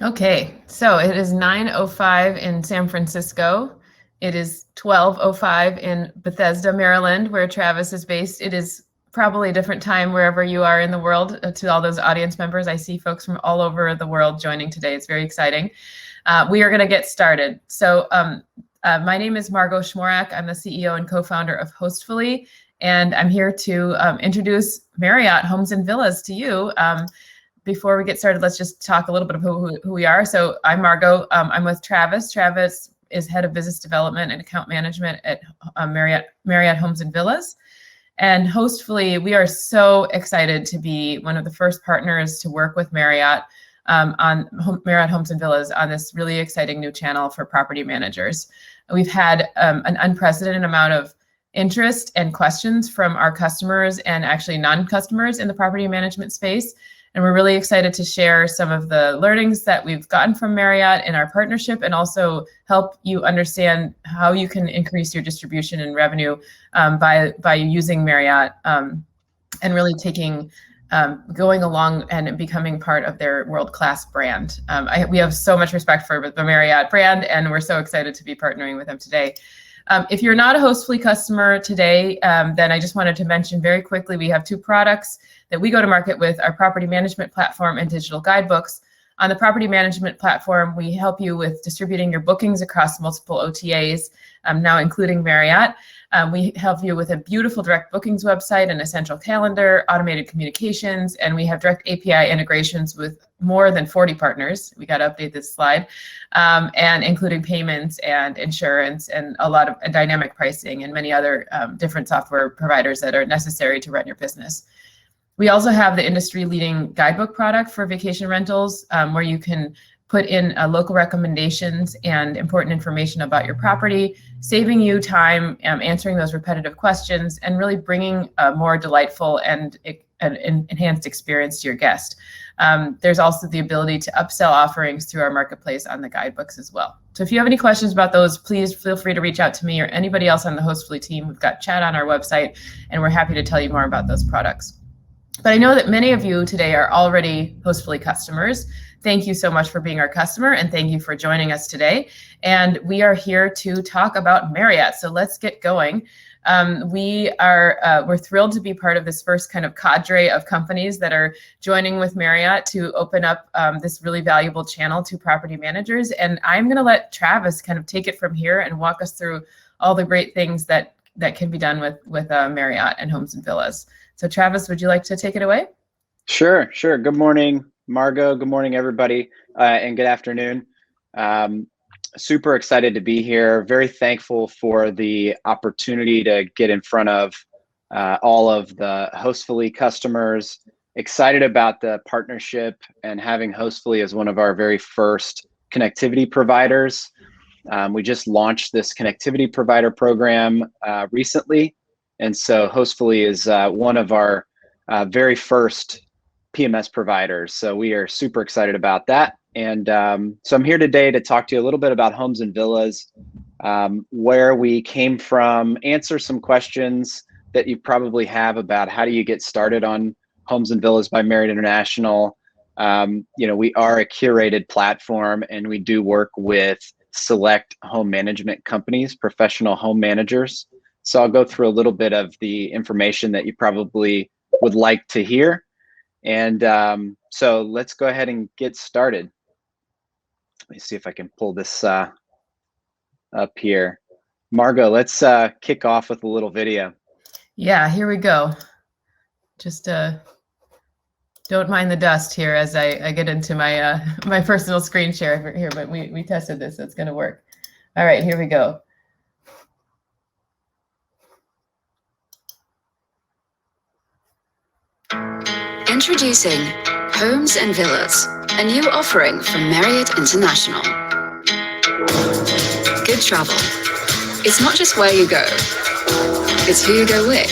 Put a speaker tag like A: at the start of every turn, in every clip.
A: Okay, so it is 9:05 in San Francisco. It is 12:05 in Bethesda, Maryland, where Travis is based. It is probably a different time wherever you are in the world. To all those audience members, I see folks from all over the world joining today. It's very exciting. We are going to get started. So my name is Margot Schmorak. I'm the CEO and co-founder of Hostfully, and I'm here to introduce Marriott Homes and Villas to you. Before we get started, let's just talk a little bit of who we are. So I'm Margot. I'm with Travis. Travis is head of business development and account management at Marriott Homes and Villas. And Hostfully, we are so excited to be one of the first partners to work with Marriott on Marriott Homes and Villas on this really exciting new channel for property managers. We've had an unprecedented amount of interest and questions from our customers and actually non-customers in the property management space. And we're really excited to share some of the learnings that we've gotten from Marriott in our partnership, and also help you understand how you can increase your distribution and revenue by using Marriott and really going along and becoming part of their world-class brand. We have so much respect for the Marriott brand, and we're so excited to be partnering with them today. If you're not a Hostfully customer today, then I just wanted to mention very quickly, we have two products that we go to market with: our property management platform and digital guidebooks. On the property management platform, we help you with distributing your bookings across multiple OTAs, now including Marriott. We help you with a beautiful direct bookings website, an essential calendar, automated communications, and we have direct API integrations with more than 40 partners. We got to update this slide, and including payments and insurance and a lot of dynamic pricing and many other different software providers that are necessary to run your business. We also have the industry-leading guidebook product for vacation rentals, where you can put in local recommendations and important information about your property, saving you time, answering those repetitive questions, and really bringing a more delightful and enhanced experience to your guest. There's also the ability to upsell offerings through our marketplace on the guidebooks as well. So if you have any questions about those, please feel free to reach out to me or anybody else on the Hostfully team. We've got chat on our website, and we're happy to tell you more about those products. But I know that many of you today are already Hostfully customers. Thank you so much for being our customer, and thank you for joining us today. And we are here to talk about Marriott. So let's get going. We're thrilled to be part of this first kind of cadre of companies that are joining with Marriott to open up this really valuable channel to property managers. And I'm going to let Travis kind of take it from here and walk us through all the great things that can be done with Marriott and Homes and Villas. So Travis, would you like to take it away?
B: Sure. Good morning, Margot. Good morning, everybody, and good afternoon. Super excited to be here. Very thankful for the opportunity to get in front of all of the Hostfully customers. Excited about the partnership and having Hostfully as one of our very first connectivity providers. We just launched this connectivity provider program recently. And so Hostfully is one of our very first PMS providers. So we are super excited about that. And so I'm here today to talk to you a little bit about Homes and Villas, where we came from, answer some questions that you probably have about how do you get started on Homes and Villas by Marriott International. We are a curated platform, and we do work with select home management companies, professional home managers. So I'll go through a little bit of the information that you probably would like to hear. And so let's go ahead and get started. Let me see if I can pull this up here. Margot, let's kick off with a little video.
A: Yeah, here we go. Just don't mind the dust here as I get into my my personal screen share here, but we tested this, so it's going to work. All right, here we go.
C: Introducing Homes and Villas, a new offering from Marriott International. Good travel. It's not just where you go, it's who you go with.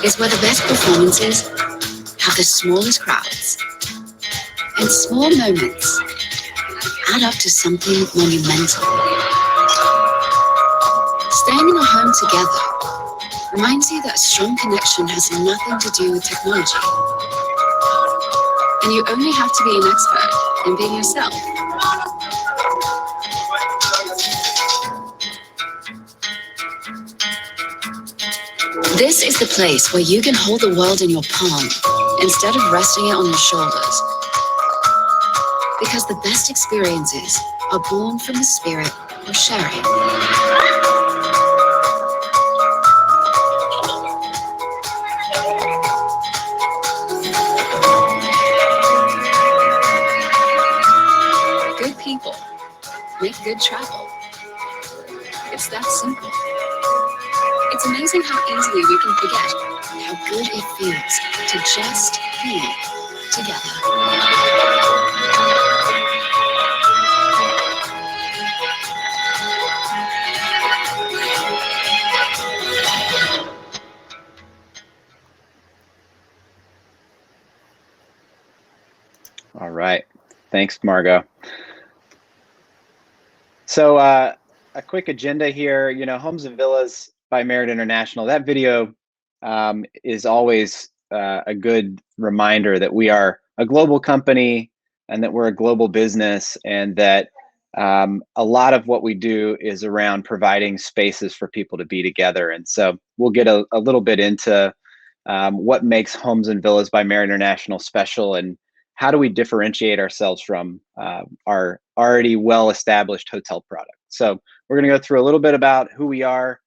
C: It's where the best performances have the smallest crowds, and small moments add up to something monumental. Staying in a home together reminds you that a strong connection has nothing to do with technology. And you only have to be an expert in being yourself. This is the place where you can hold the world in your palm instead of resting it on your shoulders. Because the best experiences are born from the spirit of sharing. Good people make good travel. It's that simple. It's amazing how easily we can forget how good it feels to just be together.
B: All right. Thanks, Margot. So a quick agenda here, Homes and Villas by Marriott International. That video is always a good reminder that we are a global company and that we're a global business, and that a lot of what we do is around providing spaces for people to be together. And so we'll get a little bit into what makes Homes and Villas by Marriott International special, and how do we differentiate ourselves from our already well-established hotel product. So we're going to go through a little bit about who we are,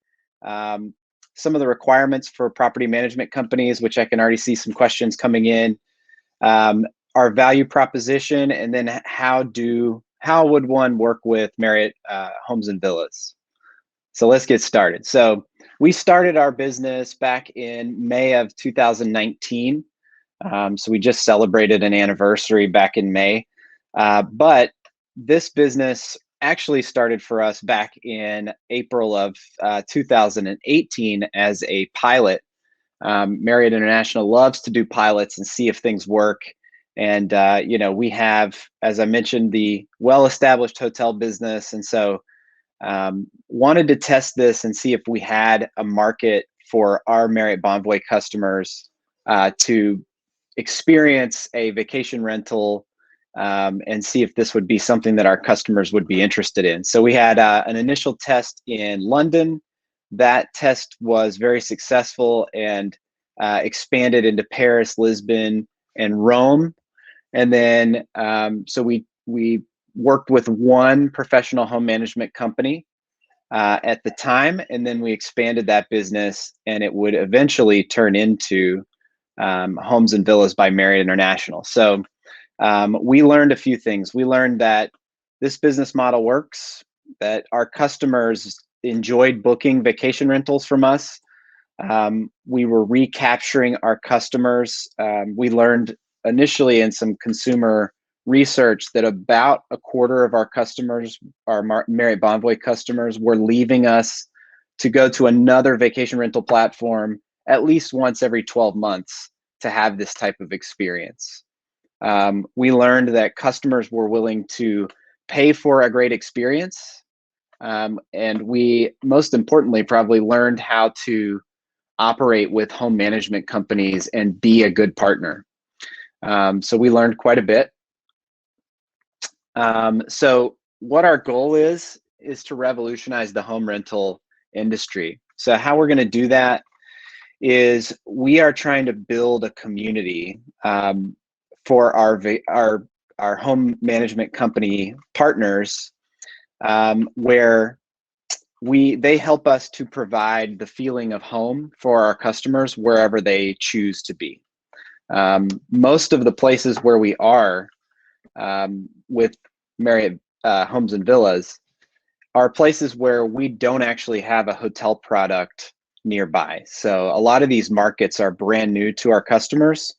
B: some of the requirements for property management companies, which I can already see some questions coming in, our value proposition, and then how would one work with Marriott Homes and Villas. So let's get started. So we started our business back in May of 2019. So we just celebrated an anniversary back in May, but this business actually started for us back in April of 2018 as a pilot. Marriott International loves to do pilots and see if things work. And, we have, as I mentioned, the well-established hotel business. And so wanted to test this and see if we had a market for our Marriott Bonvoy customers to experience a vacation rental and see if this would be something that our customers would be interested in. So we had an initial test in London. That test was very successful and expanded into Paris, Lisbon, and Rome. And then so we worked with one professional home management company at the time, and then we expanded that business, and it would eventually turn into Homes and Villas by Marriott International. So we learned a few things. We learned that this business model works, that our customers enjoyed booking vacation rentals from us. We were recapturing our customers. We learned initially in some consumer research that about a quarter of our customers, our Marriott Bonvoy customers, were leaving us to go to another vacation rental platform at least once every 12 months to have this type of experience. We learned that customers were willing to pay for a great experience. And we, most importantly, probably learned how to operate with home management companies and be a good partner. So we learned quite a bit. So what our goal is to revolutionize the home rental industry. So how we're going to do that is we are trying to build a community for our home management company partners, where they help us to provide the feeling of home for our customers wherever they choose to be. Most of the places where we are with Marriott Homes and Villas are places where we don't actually have a hotel product nearby. So a lot of these markets are brand new to our customers,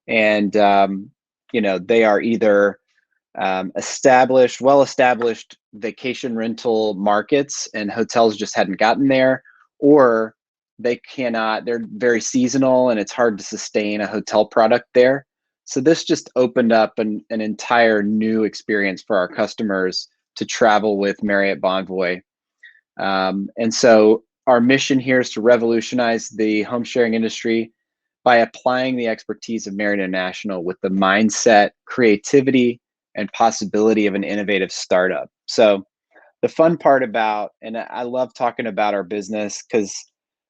B: and they are either well-established vacation rental markets and hotels just hadn't gotten there, or they're very seasonal and it's hard to sustain a hotel product there. So this just opened up an entire new experience for our customers to travel with Marriott Bonvoy. And so our mission here is to revolutionize the home sharing industry by applying the expertise of Marriott International with the mindset, creativity, and possibility of an innovative startup. So the fun part about, and I love talking about our business because,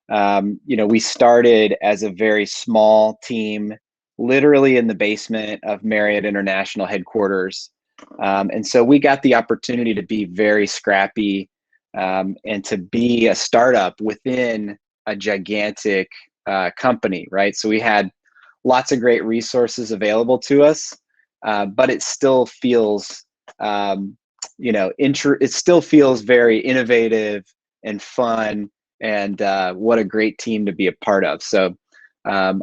B: we started as a very small team, literally in the basement of Marriott International headquarters. And so we got the opportunity to be very scrappy and to be a startup within a gigantic company, right? So we had lots of great resources available to us, but it still feels, it still feels very innovative and fun, and what a great team to be a part of. So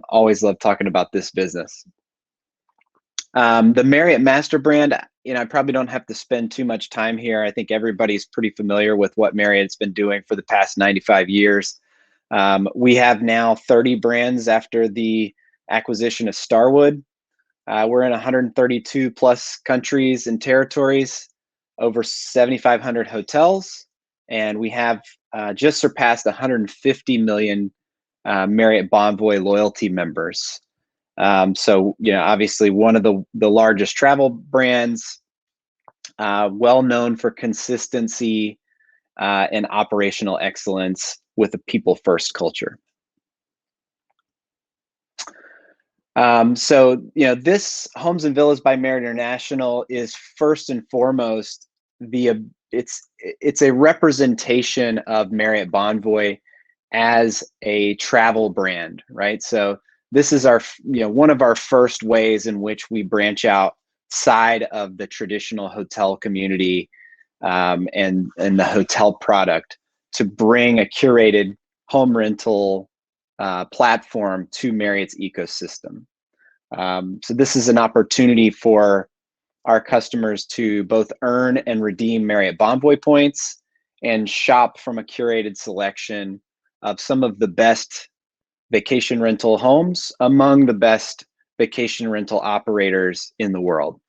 B: always love talking about this business. The Marriott master brand, I probably don't have to spend too much time here. I think everybody's pretty familiar with what Marriott's been doing for the past 95 years. We have now 30 brands after the acquisition of Starwood. We're in 132 plus countries and territories, over 7,500 hotels, and we have just surpassed 150 million Marriott Bonvoy loyalty members. So, obviously one of the largest travel brands, well known for consistency and operational excellence with a people-first culture. So, this Homes and Villas by Marriott International is first and foremost it's a representation of Marriott Bonvoy as a travel brand, right? So this is our, one of our first ways in which we branch outside of the traditional hotel community and the hotel product to bring a curated home rental platform to Marriott's ecosystem. So this is an opportunity for our customers to both earn and redeem Marriott Bonvoy points and shop from a curated selection of some of the best vacation rental homes among the best vacation rental operators in the world.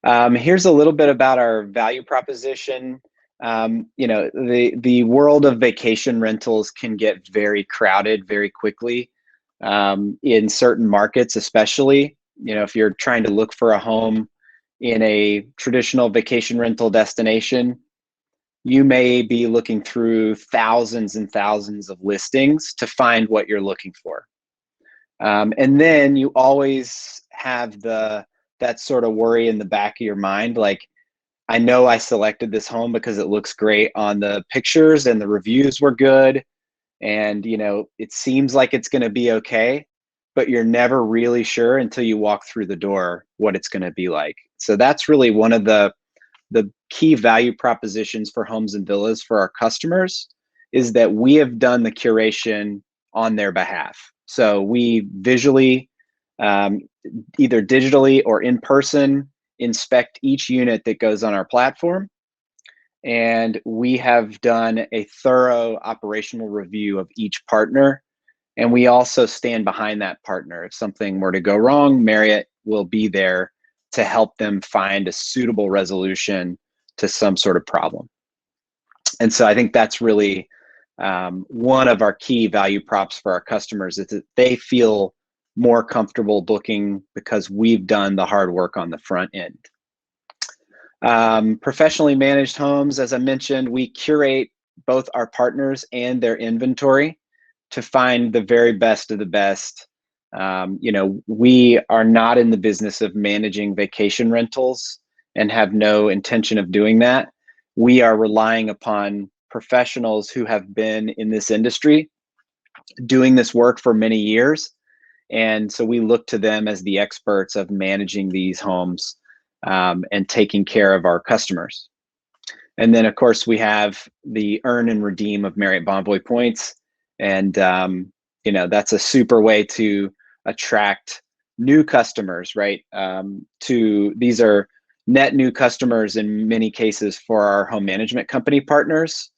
B: Here's a little bit about our value proposition. The world of vacation rentals can get very crowded very quickly in certain markets, especially, if you're trying to look for a home in a traditional vacation rental destination, you may be looking through thousands and thousands of listings to find what you're looking for. And then you always have that sort of worry in the back of your mind, like, I know I selected this home because it looks great on the pictures and the reviews were good. And, it seems like it's going to be okay, but you're never really sure until you walk through the door what it's going to be like. So that's really one of the key value propositions for Homes and Villas for our customers, is that we have done the curation on their behalf. So we visually, either digitally or in person, inspect each unit that goes on our platform. And we have done a thorough operational review of each partner. And we also stand behind that partner. If something were to go wrong, Marriott will be there to help them find a suitable resolution to some sort of problem. And so I think that's really one of our key value props for our customers, is that they feel more comfortable booking because we've done the hard work on the front end. Professionally managed homes, as I mentioned, we curate both our partners and their inventory to find the very best of the best. We are not in the business of managing vacation rentals and have no intention of doing that. We are relying upon professionals who have been in this industry doing this work for many years. And so we look to them as the experts of managing these homes and taking care of our customers. And then, of course, we have the earn and redeem of Marriott Bonvoy points. And, that's a super way to attract new customers, right? These are net new customers in many cases for our home management company partners,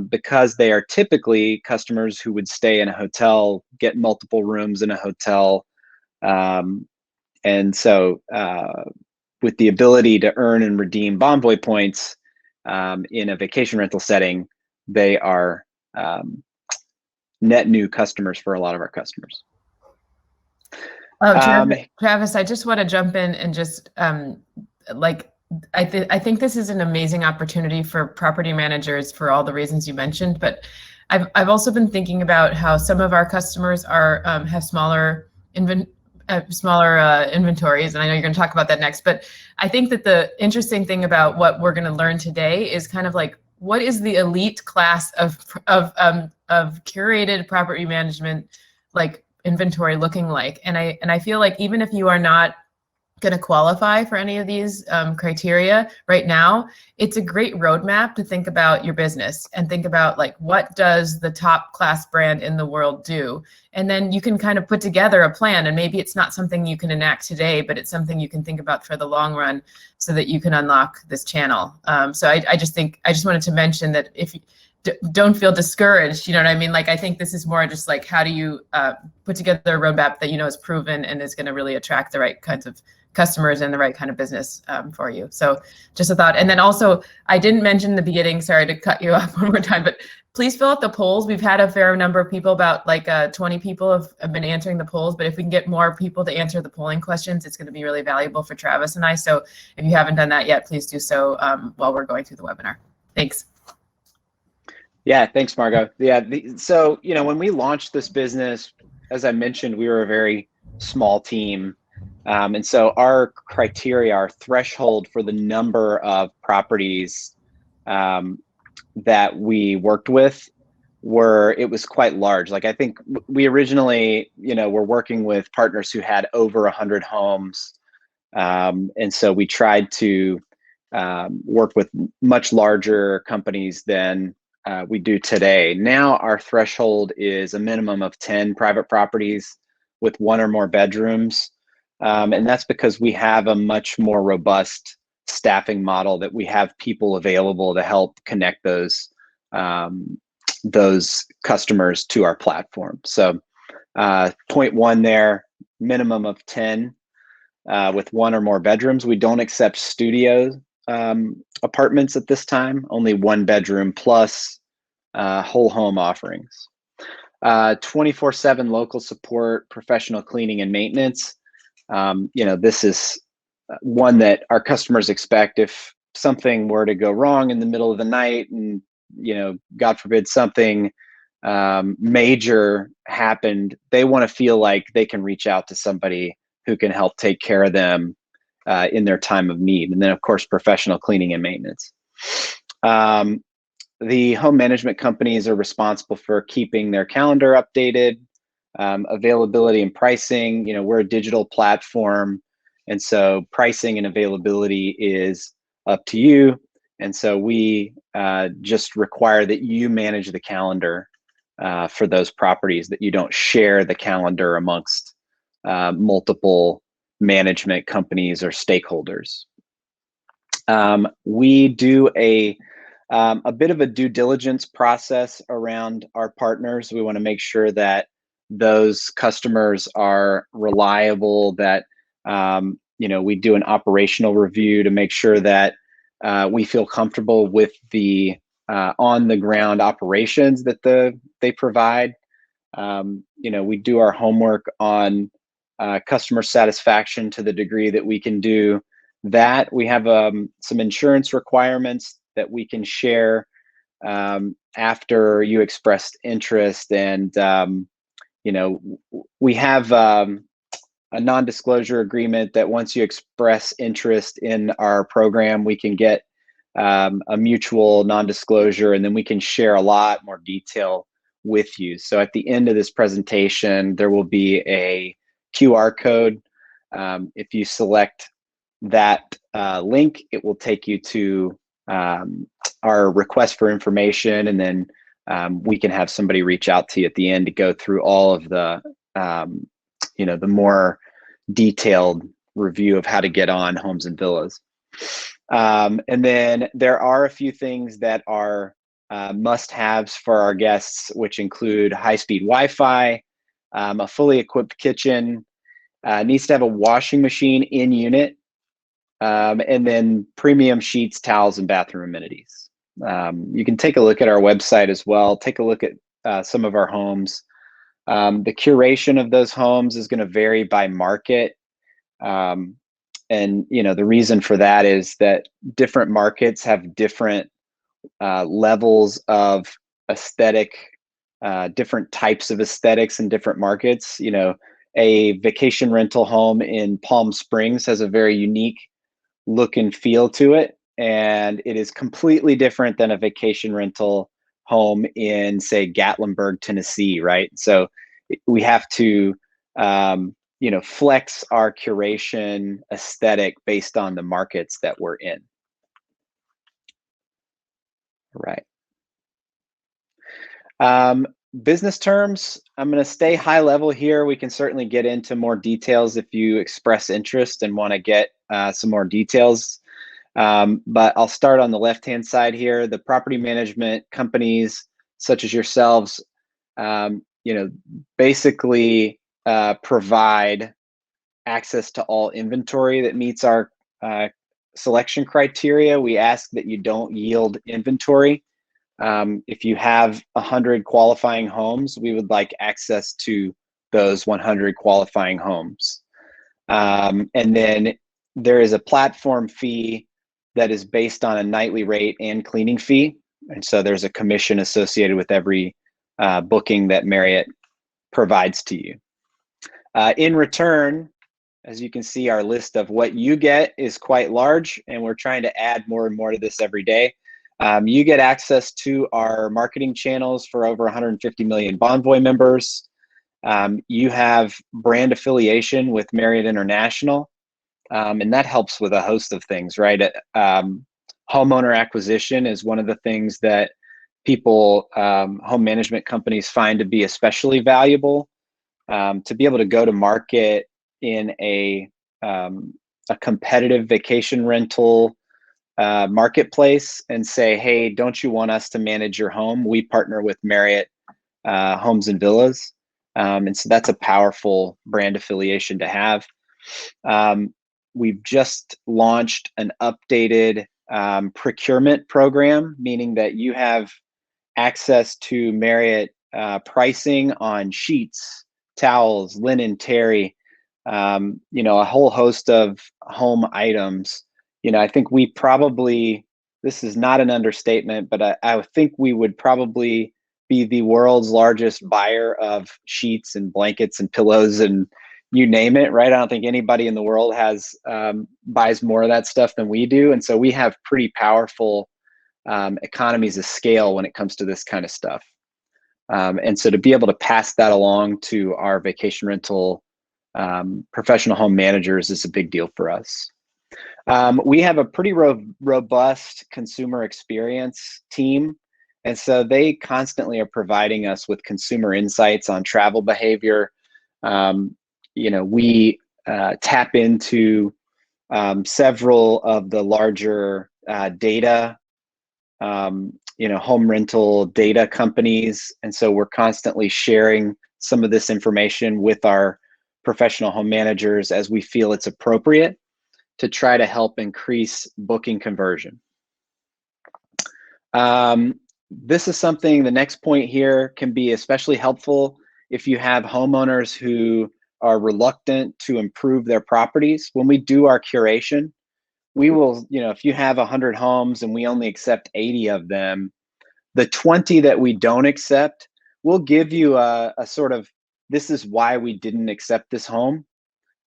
B: because they are typically customers who would stay in a hotel, get multiple rooms in a hotel. And so with the ability to earn and redeem Bonvoy points in a vacation rental setting, they are net new customers for a lot of our customers.
A: Travis, I just want to jump in and just I think this is an amazing opportunity for property managers for all the reasons you mentioned, but I've also been thinking about how some of our customers are have smaller inventories, and I know you're going to talk about that next. But I think that the interesting thing about what we're going to learn today is kind of like, what is the elite class of curated property management like inventory looking like? And I feel like even if you are not going to qualify for any of these criteria right now, it's a great roadmap to think about your business and think about like, what does the top class brand in the world do? And then you can kind of put together a plan, and maybe it's not something you can enact today, but it's something you can think about for the long run so that you can unlock this channel. So I just wanted to mention that if you don't feel discouraged, you know what I mean? Like, I think this is more just like, how do you put together a roadmap that you know is proven and is going to really attract the right kinds of customers and the right kind of business for you. So just a thought. And then also, I didn't mention in the beginning, sorry to cut you off one more time, but please fill out the polls. We've had a fair number of people, about like 20 people have been answering the polls, but if we can get more people to answer the polling questions, it's going to be really valuable for Travis and I. So if you haven't done that yet, please do so while we're going through the webinar. Thanks.
B: Yeah, thanks, Margot. Yeah, so, you know, when we launched this business, as I mentioned, we were a very small team. And so our criteria, our threshold for the number of properties that we worked with it was quite large. Like, I think we originally, you know, were working with partners who had over 100 homes. And so we tried to work with much larger companies than we do today. Now our threshold is a minimum of 10 private properties with 1 or more bedrooms. And that's because we have a much more robust staffing model, that we have people available to help connect those customers to our platform. So point 1 there, minimum of 10 with 1 or more bedrooms. We don't accept studio apartments at this time, only 1 bedroom plus whole home offerings. 24/7 local support, professional cleaning and maintenance. You know, this is one that our customers expect. If something were to go wrong in the middle of the night, and, you know, God forbid something major happened, they want to feel like they can reach out to somebody who can help take care of them in their time of need. And then, of course, professional cleaning and maintenance. The home management companies are responsible for keeping their calendar updated, availability and pricing. You know, we're a digital platform, and so pricing and availability is up to you. And so we just require that you manage the calendar for those properties, that you don't share the calendar amongst multiple management companies or stakeholders. We do a bit of a due diligence process around our partners. We want to make sure that those customers are reliable, that you know, we do an operational review to make sure that we feel comfortable with the on the ground operations that they provide. You know, we do our homework on customer satisfaction to the degree that we can do that. We have some insurance requirements that we can share after you expressed interest. And, you know, we have a non-disclosure agreement that once you express interest in our program, we can get a mutual non-disclosure, and then we can share a lot more detail with you. So at the end of this presentation, there will be a QR code. If you select that link, it will take you to our request for information, and then we can have somebody reach out to you at the end to go through all of the you know, the more detailed review of how to get on homes and villas. And then there are a few things that are must-haves for our guests, which include high-speed Wi-Fi, a fully equipped kitchen, needs to have a washing machine in unit, and then premium sheets, towels, and bathroom amenities. You can take a look at our website as well. Take a look at some of our homes. The curation of those homes is going to vary by market. And the reason for that is that different markets have different levels of aesthetic, different types of aesthetics in different markets. A vacation rental home in Palm Springs has a very unique look and feel to it, and it is completely different than a vacation rental home in, say, Gatlinburg, Tennessee, right? So we have to flex our curation aesthetic based on the markets that we're in. Right. Business terms, I'm going to stay high level here. We can certainly get into more details if you express interest and want to get some more details. But I'll start on the left-hand side here. The property management companies, such as yourselves, basically provide access to all inventory that meets our selection criteria. We ask that you don't yield inventory. If you have 100 qualifying homes, we would like access to those 100 qualifying homes. And then there is a platform fee that is based on a nightly rate and cleaning fee. And so there's a commission associated with every booking that Marriott provides to you. In return, as you can see, our list of what you get is quite large, and we're trying to add more and more to this every day. You get access to our marketing channels for over 150 million Bonvoy members. You have brand affiliation with Marriott International, and that helps with a host of things, right? Homeowner acquisition is one of the things that people, home management companies, find to be especially valuable. To be able to go to market in a competitive vacation rental marketplace and say, hey, don't you want us to manage your home? We partner with Marriott Homes and Villas. And so that's a powerful brand affiliation to have. We've just launched an updated procurement program, meaning that you have access to Marriott pricing on sheets, towels, linen, terry, a whole host of home items. I think we probably, this is not an understatement, but I think we would probably be the world's largest buyer of sheets and blankets and pillows and you name it, right? I don't think anybody in the world buys more of that stuff than we do. And so we have pretty powerful economies of scale when it comes to this kind of stuff. And so to be able to pass that along to our vacation rental professional home managers is a big deal for us. We have a pretty robust consumer experience team. And so they constantly are providing us with consumer insights on travel behavior. We tap into several of the larger data, home rental data companies. And so we're constantly sharing some of this information with our professional home managers as we feel it's appropriate to try to help increase booking conversion. This is something, the next point here can be especially helpful if you have homeowners who are reluctant to improve their properties. When we do our curation, we will, if you have 100 homes and we only accept 80 of them, the 20 that we don't accept, we'll give you a sort of, this is why we didn't accept this home.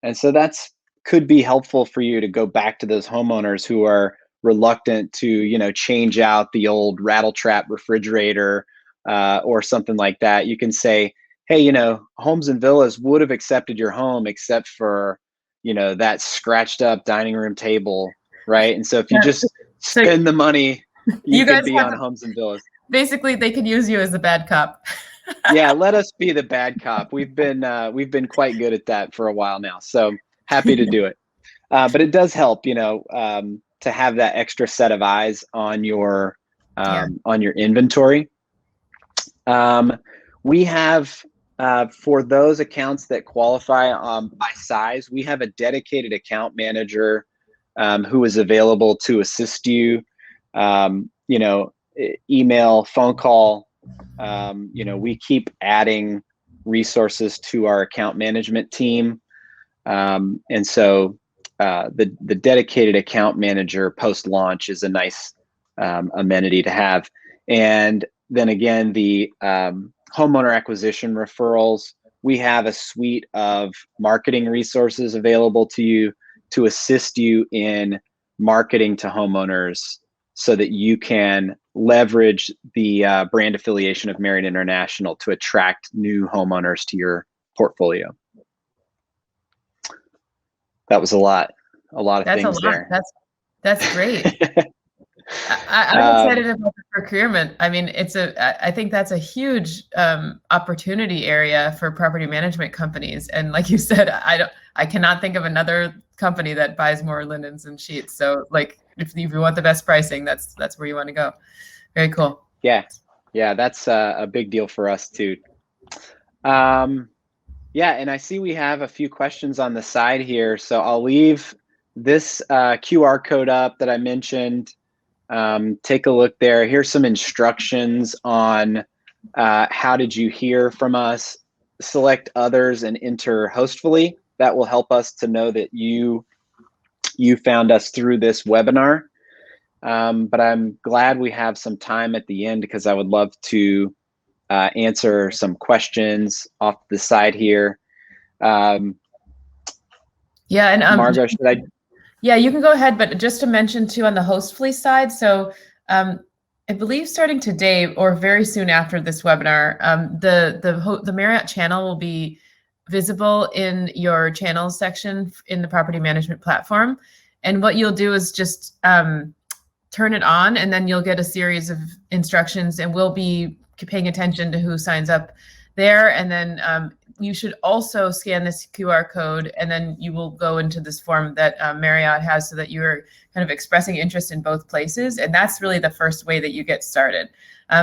B: And so that's could be helpful for you to go back to those homeowners who are reluctant to, change out the old rattle trap refrigerator or something like that. You can say, hey, Homes and Villas would have accepted your home except for, that scratched up dining room table, right? And so if you just spend the money, you could be on Homes and Villas.
A: Basically, they could use you as the bad cop.
B: Yeah, let us be the bad cop. We've been quite good at that for a while now. So happy to do it. But it does help, to have that extra set of eyes on your inventory. We have, for those accounts that qualify by size, we have a dedicated account manager who is available to assist you, email, phone call, We keep adding resources to our account management team. And so the dedicated account manager post-launch is a nice amenity to have. And then again, the homeowner acquisition referrals, we have a suite of marketing resources available to you to assist you in marketing to homeowners so that you can leverage the brand affiliation of Marriott International to attract new homeowners to your portfolio. That was a lot of things there.
A: That's great. I'm excited about the procurement. I mean, I think that's a huge opportunity area for property management companies. And like you said, I cannot think of another company that buys more linens and sheets. So like, if you want the best pricing, that's where you want to go. Very cool.
B: Yeah, that's a big deal for us too. Yeah, and I see we have a few questions on the side here. So I'll leave this QR code up that I mentioned. Take a look there. Here's some instructions on how did you hear from us. Select others and enter hostfully. That will help us to know that you found us through this webinar. But I'm glad we have some time at the end because I would love to answer some questions off the side here.
A: Yeah, and
B: Margo, should I?
A: Yeah, you can go ahead, but just to mention too on the Hostfully side, so I believe starting today or very soon after this webinar, the Marriott channel will be visible in your channels section in the property management platform. And what you'll do is just turn it on, and then you'll get a series of instructions, and we'll be paying attention to who signs up there. And then you should also scan this QR code, and then you will go into this form that Marriott has so that you're kind of expressing interest in both places. And that's really the first way that you get started.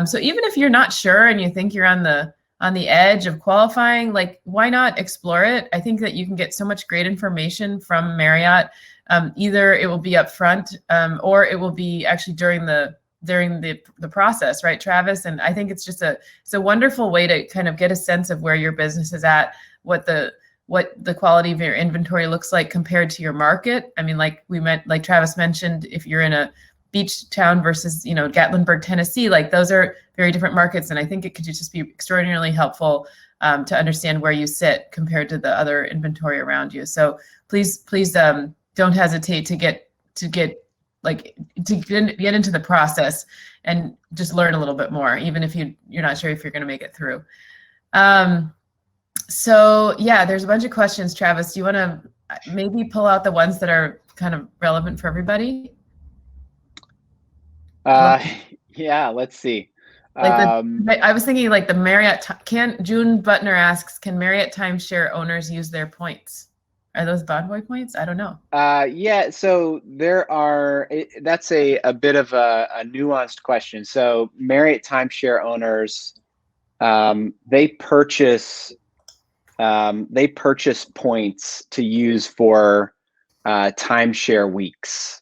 A: So even if you're not sure and you think you're on the edge of qualifying, like, why not explore it? I think that you can get so much great information from Marriott. Either it will be up front or it will be actually during the process, right, Travis? And I think it's just it's a wonderful way to kind of get a sense of where your business is at, what the quality of your inventory looks like compared to your market. I mean, like Travis mentioned, if you're in a beach town versus, Gatlinburg, Tennessee, like those are very different markets. And I think it could just be extraordinarily helpful to understand where you sit compared to the other inventory around you. So please don't hesitate to get into the process and just learn a little bit more, even if you're not sure if you're going to make it through. So yeah, there's a bunch of questions. Travis, do you want to maybe pull out the ones that are kind of relevant for everybody?
B: Yeah, let's see.
A: I was thinking like the Marriott, June Butner asks, can Marriott timeshare owners use their points? Are those Bonvoy points? I don't know.
B: Yeah, so that's a bit of a nuanced question. So Marriott timeshare owners, they purchase points to use for timeshare weeks.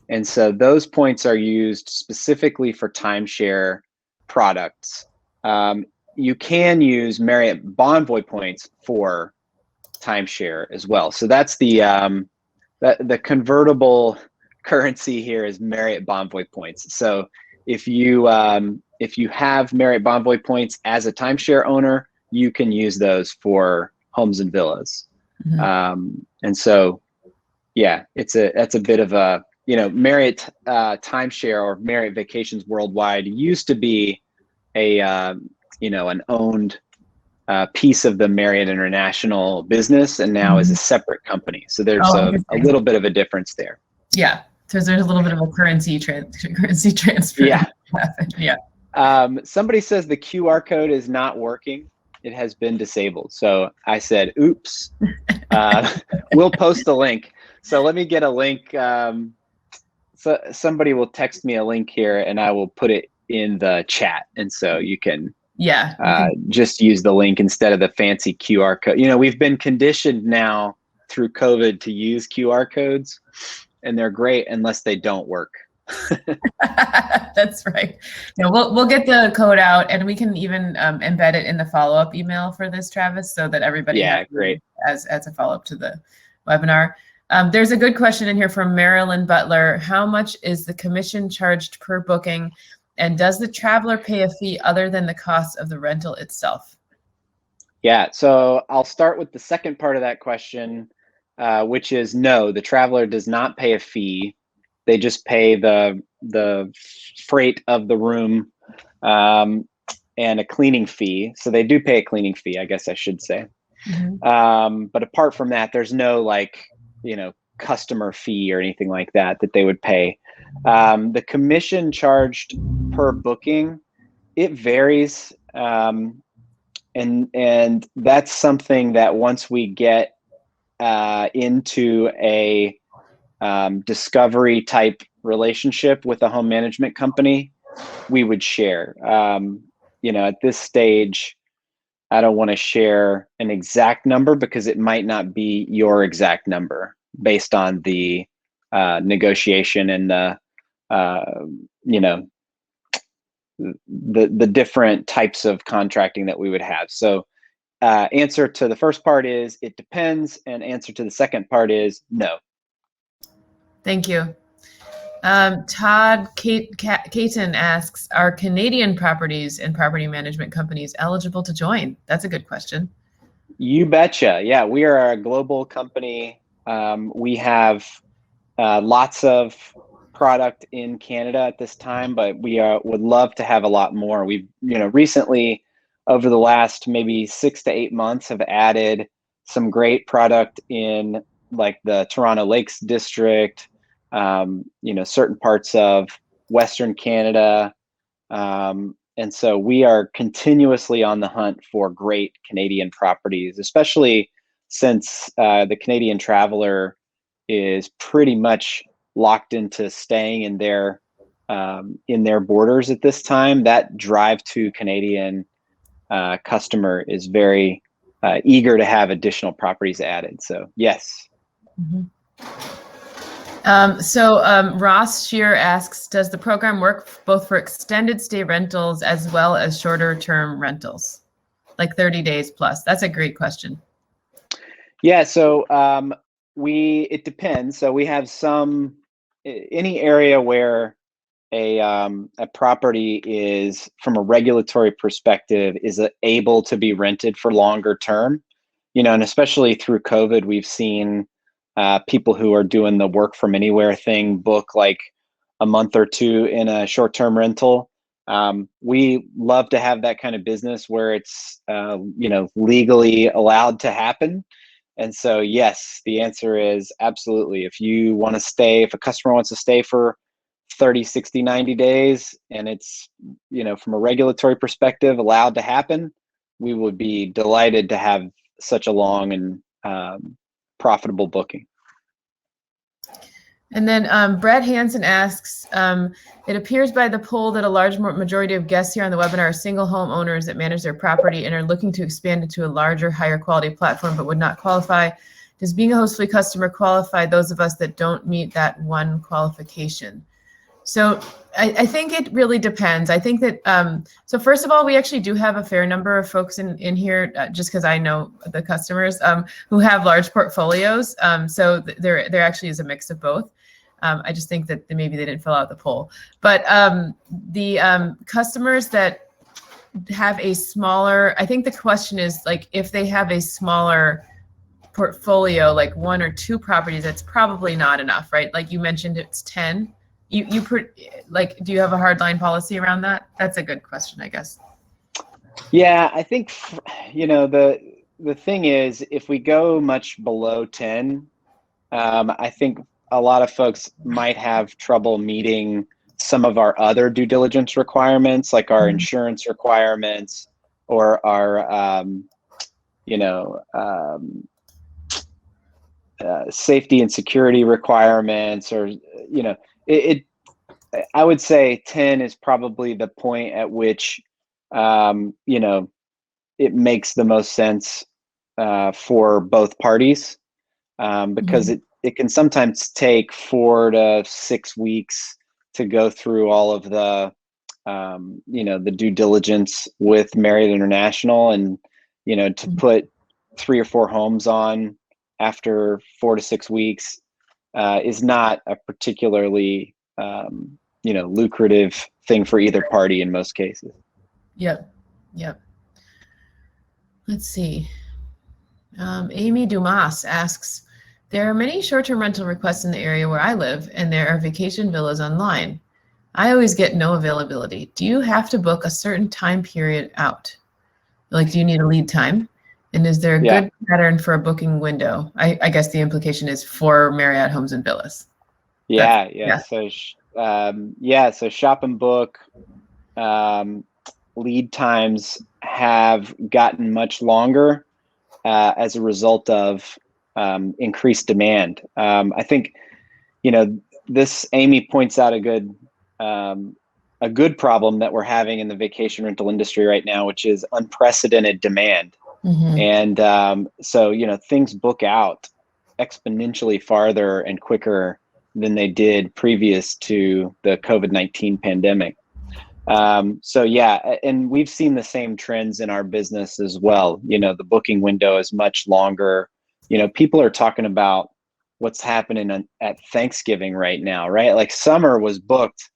B: And so those points are used specifically for timeshare products. You can use Marriott Bonvoy points for timeshare as well. So that's the convertible currency here is Marriott Bonvoy points. So if you have Marriott Bonvoy points as a timeshare owner, you can use those for homes and villas. Mm-hmm. And so, yeah, that's a bit of a, Marriott timeshare or Marriott Vacations Worldwide used to be an owned piece of the Marriott International business, and now is a separate company. So there's a little bit of a difference there.
A: Yeah, so there's a little bit of a currency transfer.
B: Yeah.
A: Yeah.
B: Somebody says the QR code is not working. It has been disabled. So I said, oops. We'll post a link. So let me get a link. So somebody will text me a link here, and I will put it in the chat, and so you can. Yeah. Just use the link instead of the fancy QR code. We've been conditioned now through COVID to use QR codes, and they're great unless they don't work.
A: That's right. No, we'll get the code out, and we can even embed it in the follow-up email for this, Travis, so that everybody has
B: great.
A: as a follow-up to the webinar. There's a good question in here from Marilyn Butler. How much is the commission charged per booking, and does the traveler pay a fee other than the cost of the rental itself?
B: Yeah, so I'll start with the second part of that question, which is no, the traveler does not pay a fee. They just pay the freight of the room and a cleaning fee. So they do pay a cleaning fee, I guess I should say. But apart from that, there's no customer fee or anything like that they would pay. The commission charged per booking, it varies. And that's something that once we get into a discovery type relationship with a home management company, we would share. At this stage, I don't want to share an exact number because it might not be your exact number based on the negotiation and the different types of contracting that we would have. So answer to the first part is it depends, and answer to the second part is no.
A: Thank you. Todd Caton asks, are Canadian properties and property management companies eligible to join? That's a good question.
B: You betcha. Yeah, we are a global company. We have lots of product in Canada at this time, but we would love to have a lot more. We've recently, over the last maybe 6 to 8 months, have added some great product in like the Toronto Lakes district, certain parts of Western Canada. And so we are continuously on the hunt for great Canadian properties, especially since the Canadian traveler is pretty much locked into staying in their borders at this time. That drive to Canadian customer is very eager to have additional properties added. So yes.
A: Mm-hmm. Ross Shear asks, does the program work both for extended stay rentals as well as shorter term rentals, like 30 days plus? That's a great question.
B: Yeah, so it depends. So we have any area where a property is, from a regulatory perspective, is able to be rented for longer term, and especially through COVID, we've seen people who are doing the work from anywhere thing book like a month or two in a short-term rental. We love to have that kind of business where it's legally allowed to happen. And so yes, the answer is absolutely. If a customer wants to stay for 30, 60, 90 days and it's from a regulatory perspective allowed to happen, we would be delighted to have such a long and profitable booking.
A: And then Brett Hansen asks, it appears by the poll that a large majority of guests here on the webinar are single homeowners that manage their property and are looking to expand into a larger, higher quality platform but would not qualify. Does being a Hostfully customer qualify those of us that don't meet that one qualification? So I think it really depends. I think that, so first of all, we actually do have a fair number of folks in here, just because I know the customers who have large portfolios. So there actually is a mix of both. I just think that maybe they didn't fill out the poll. But the customers that have a smaller, I think the question is like, if they have a smaller portfolio, like 1 or 2 properties, that's probably not enough, right? Like you mentioned, it's 10. Do you have a hard line policy around that? That's a good question, I guess.
B: Yeah, I think, the thing is, if we go much below 10, I think a lot of folks might have trouble meeting some of our other due diligence requirements, like our insurance requirements or our, safety and security requirements, or, I would say 10 is probably the point at which, it makes the most sense for both parties, because it can sometimes take 4 to 6 weeks to go through all of the, the due diligence with Marriott International, and, to put 3 or 4 homes on after 4 to 6 weeks is not a particularly, lucrative thing for either party in most cases.
A: Yep. Let's see. Amy Dumas asks, there are many short-term rental requests in the area where I live, and there are vacation villas online. I always get no availability. Do you have to book a certain time period out? Like, do you need a lead time? And is there a good pattern for a booking window? I guess the implication is for Marriott Homes and Villas.
B: Yeah. So shop and book lead times have gotten much longer as a result of increased demand. I think, this Amy points out a good problem that we're having in the vacation rental industry right now, which is unprecedented demand. And so, things book out exponentially farther and quicker than they did previous to the COVID-19 pandemic. And we've seen the same trends in our business as well. The booking window is much longer. People are talking about what's happening at Thanksgiving right now, right? Like, summer was booked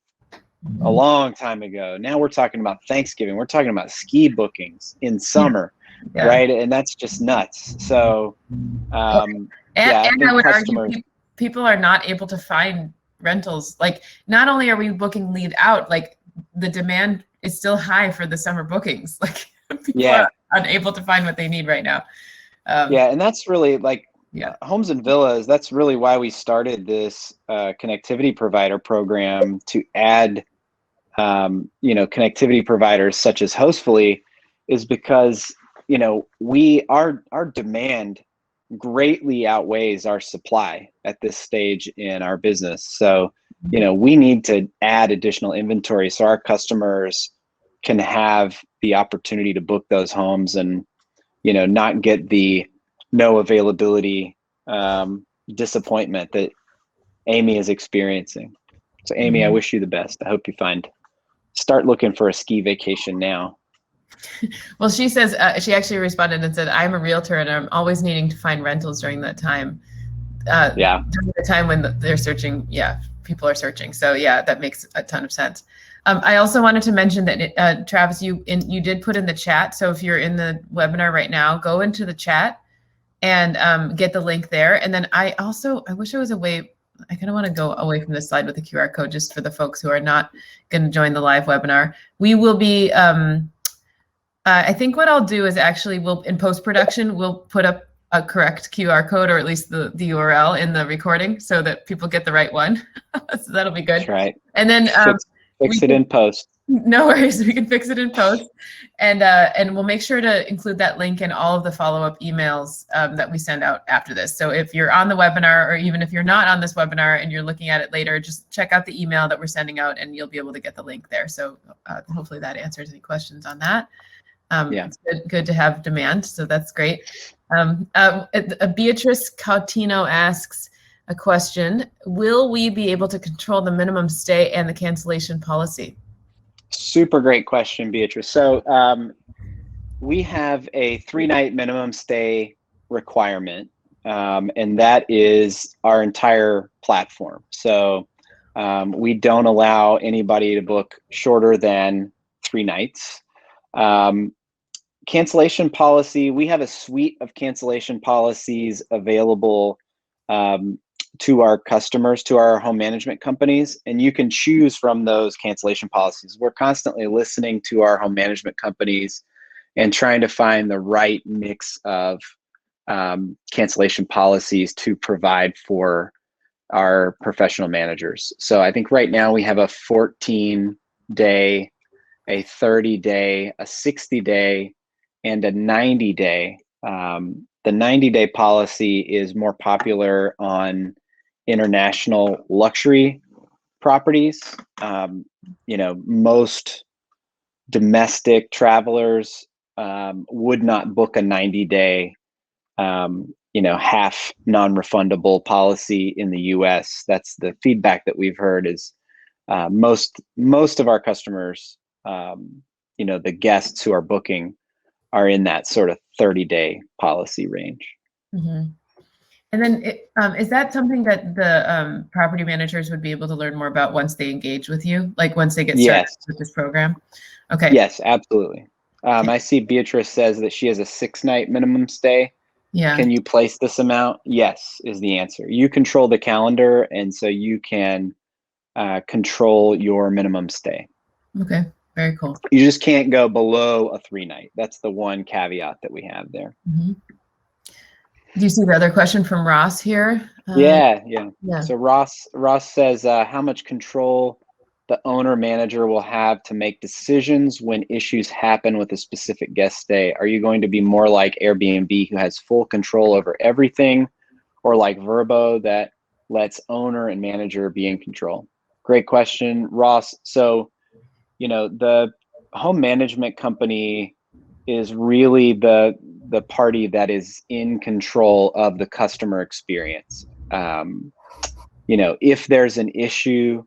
B: a long time ago. Now we're talking about Thanksgiving. We're talking about ski bookings in summer, right? And that's just nuts. So, I
A: would argue people are not able to find rentals. Like, not only are we booking lead out, like, the demand is still high for the summer bookings. Like, people are unable to find what they need right now.
B: And that's really Homes and Villas. That's really why we started this connectivity provider program, to add, connectivity providers such as Hostfully, is because, our demand greatly outweighs our supply at this stage in our business. So, we need to add additional inventory so our customers can have the opportunity to book those homes and, not get the no availability disappointment that Amy is experiencing. So, Amy, I wish you the best. I hope you start looking for a ski vacation now.
A: Well, she says, she actually responded and said, I'm a realtor and I'm always needing to find rentals during that time. During the time when they're searching. People are searching. So that makes a ton of sense. I also wanted to mention that, Travis, you did put in the chat. So if you're in the webinar right now, go into the chat and get the link there. And then I wish there was a way, I kind of want to go away from this slide with the QR code just for the folks who are not going to join the live webinar. We will be, I think what I'll do is actually in post-production, we'll put up a correct QR code, or at least the URL in the recording, so that people get the right one. So that'll be good.
B: That's right.
A: And then
B: fix it in post.
A: No worries, we can fix it in post. And we'll make sure to include that link in all of the follow-up emails that we send out after this. So if you're on the webinar, or even if you're not on this webinar and you're looking at it later, just check out the email that we're sending out and you'll be able to get the link there. So hopefully that answers any questions on that. It's good to have demand, so that's great. Beatrice Cautino asks a question: will we be able to control the minimum stay and the cancellation policy?
B: Super great question, Beatrice. So we have a 3-night minimum stay requirement, and that is our entire platform. So we don't allow anybody to book shorter than 3 nights. Cancellation policy, we have a suite of cancellation policies available to our customers, to our home management companies, and you can choose from those cancellation policies. We're constantly listening to our home management companies and trying to find the right mix of cancellation policies to provide for our professional managers. So I think right now we have a 14-day, a 30-day, a 60-day, and a 90-day. The 90-day policy is more popular on international luxury properties. Most domestic travelers would not book a 90-day, half non-refundable policy in the US. That's the feedback that we've heard, is most of our customers, the guests who are booking are in that sort of 30-day policy range.
A: Mm-hmm. And then is that something that the property managers would be able to learn more about once they engage with you, like once they get started with this program? Okay.
B: Yes, absolutely. I see Beatrice says that she has a 6-night minimum stay.
A: Yeah.
B: Can you place this amount? Yes, is the answer. You control the calendar, and so you can control your minimum stay.
A: Okay, very cool.
B: You just can't go below a 3-night. That's the one caveat that we have there.
A: Mm-hmm. Do you see the other question from Ross here?
B: Yeah.
A: Yeah.
B: So Ross says, how much control the owner manager will have to make decisions when issues happen with a specific guest stay? Are you going to be more like Airbnb, who has full control over everything, or like Vrbo that lets owner and manager be in control? Great question, Ross. So, the home management company is really the party that is in control of the customer experience. If there's an issue,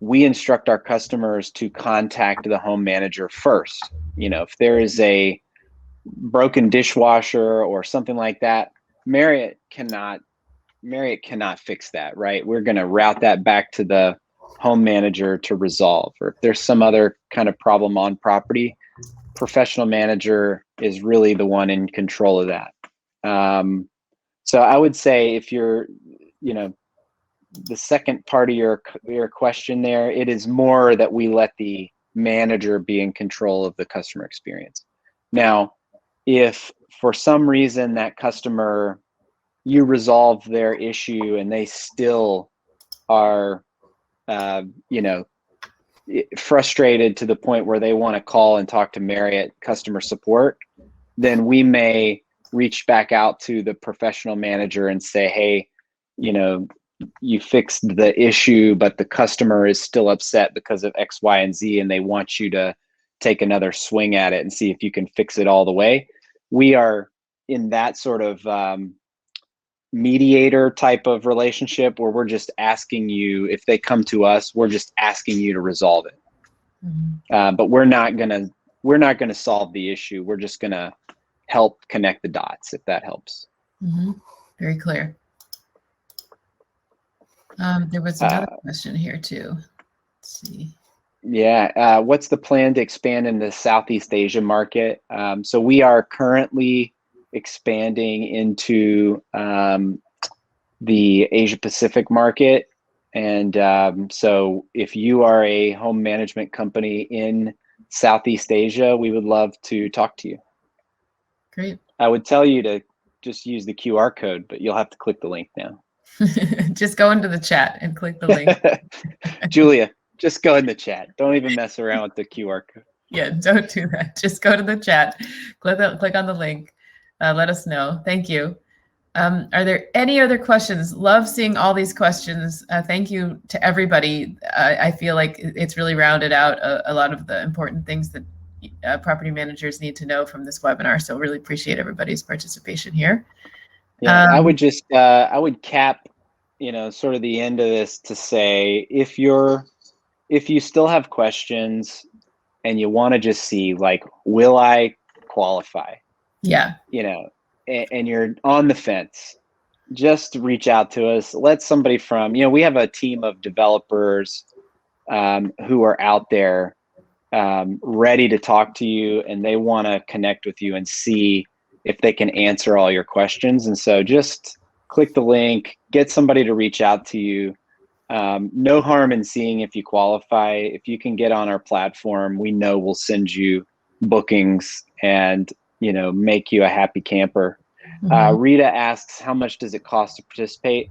B: we instruct our customers to contact the home manager first. If there is a broken dishwasher or something like that, Marriott cannot fix that, right? We're going to route that back to the home manager to resolve. Or if there's some other kind of problem on property, professional manager is really the one in control of that. So I would say, if you're, the second part of your question there, it is more that we let the manager be in control of the customer experience. Now, if for some reason that customer, you resolve their issue and they still are, frustrated to the point where they want to call and talk to Marriott customer support, then we may reach back out to the professional manager and say, hey, you fixed the issue, but the customer is still upset because of X, Y, and Z, and they want you to take another swing at it and see if you can fix it all the way. We are in that sort of mediator type of relationship where we're just asking you, if they come to us, we're just asking you to resolve it. Mm-hmm. But we're not gonna solve the issue. We're just gonna help connect the dots, if that helps.
A: Mm-hmm. Very clear. There was another question here too. Let's see.
B: Yeah, what's the plan to expand in the Southeast Asia market? So we are currently expanding into the Asia Pacific market. And so if you are a home management company in Southeast Asia, we would love to talk to you.
A: Great.
B: I would tell you to just use the QR code, but you'll have to click the link now.
A: Just go into the chat and click the link.
B: Julia, just go in the chat. Don't even mess around with the QR code.
A: Yeah, don't do that. Just go to the chat, click on the link. Let us know. Thank you. Are there any other questions? Love seeing all these questions. Thank you to everybody. I feel like it's really rounded out a lot of the important things that property managers need to know from this webinar. So really appreciate everybody's participation here.
B: Yeah, I would just, I would cap, sort of the end of this to say, if you still have questions and you want to just see, like, will I qualify? Yeah. And you're on the fence, just reach out to us. Let somebody from, we have a team of developers who are out there ready to talk to you, and they want to connect with you and see if they can answer all your questions. And so just click the link, get somebody to reach out to you. No harm in seeing if you qualify. If you can get on our platform, we know we'll send you bookings and make you a happy camper. Mm-hmm. Rita asks, how much does it cost to participate?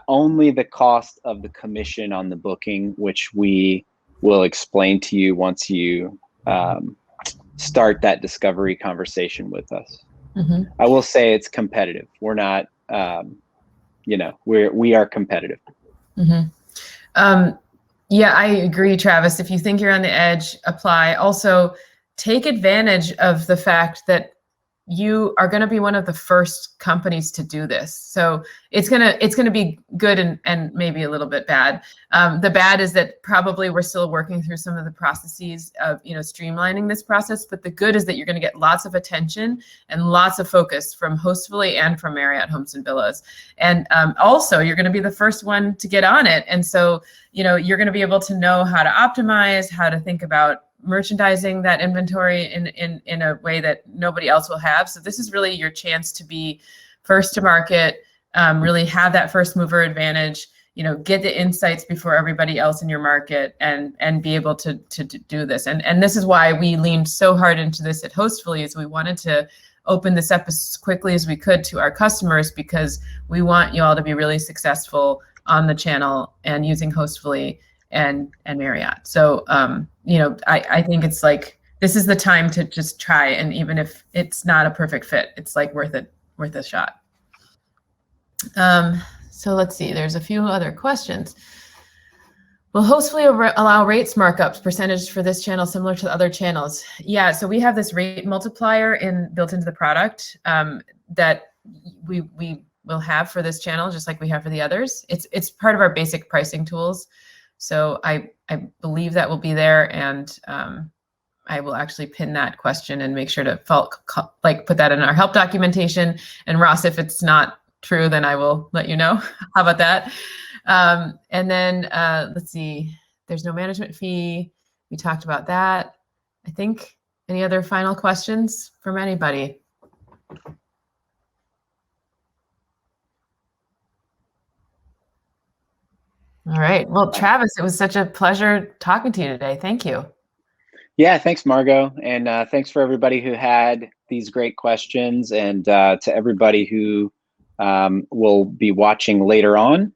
B: Only the cost of the commission on the booking, which we will explain to you once you start that discovery conversation with us. Mm-hmm. I will say it's competitive. We're not, we are competitive.
A: Mm-hmm. Yeah, I agree, Travis. If you think you're on the edge, apply. Also, take advantage of the fact that you are going to be one of the first companies to do this. So it's gonna be good and maybe a little bit bad. The bad is that probably we're still working through some of the processes of streamlining this process. But the good is that you're going to get lots of attention and lots of focus from Hostfully and from Marriott Homes and Villas. And also, you're going to be the first one to get on it. And so you're going to be able to know how to optimize, how to think about merchandising that inventory in a way that nobody else will have. So this is really your chance to be first to market, really have that first mover advantage, get the insights before everybody else in your market, and be able to do this. And this is why we leaned so hard into this at Hostfully, is we wanted to open this up as quickly as we could to our customers, because we want you all to be really successful on the channel and using Hostfully and Marriott. So, I think it's like, this is the time to just try. And even if it's not a perfect fit, it's like worth a shot. So let's see, there's a few other questions. Will Hostfully allow rates markups percentage for this channel similar to the other channels? Yeah, so we have this rate multiplier built into the product that we will have for this channel, just like we have for the others. It's part of our basic pricing tools. So I believe that will be there, and I will actually pin that question and make sure to put that in our help documentation. And Ross, if it's not true, then I will let you know. How about that? And then let's see, there's no management fee. We talked about that. I think, any other final questions from anybody? All right. Well, Travis, it was such a pleasure talking to you today. Thank you.
B: Yeah, thanks, Margot. And thanks for everybody who had these great questions, and to everybody who will be watching later on.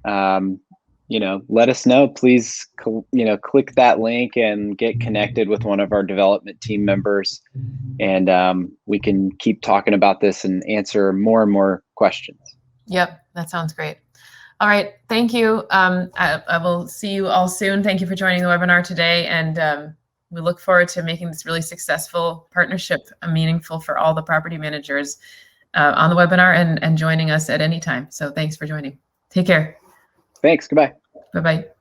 B: Let us know. Please, click that link and get connected with one of our development team members, and we can keep talking about this and answer more and more questions.
A: Yep, that sounds great. All right, thank you. I will see you all soon. Thank you for joining the webinar today, and we look forward to making this really successful partnership meaningful for all the property managers on the webinar and joining us at any time. So thanks for joining. Take care.
B: Thanks. Goodbye.
A: Bye-bye.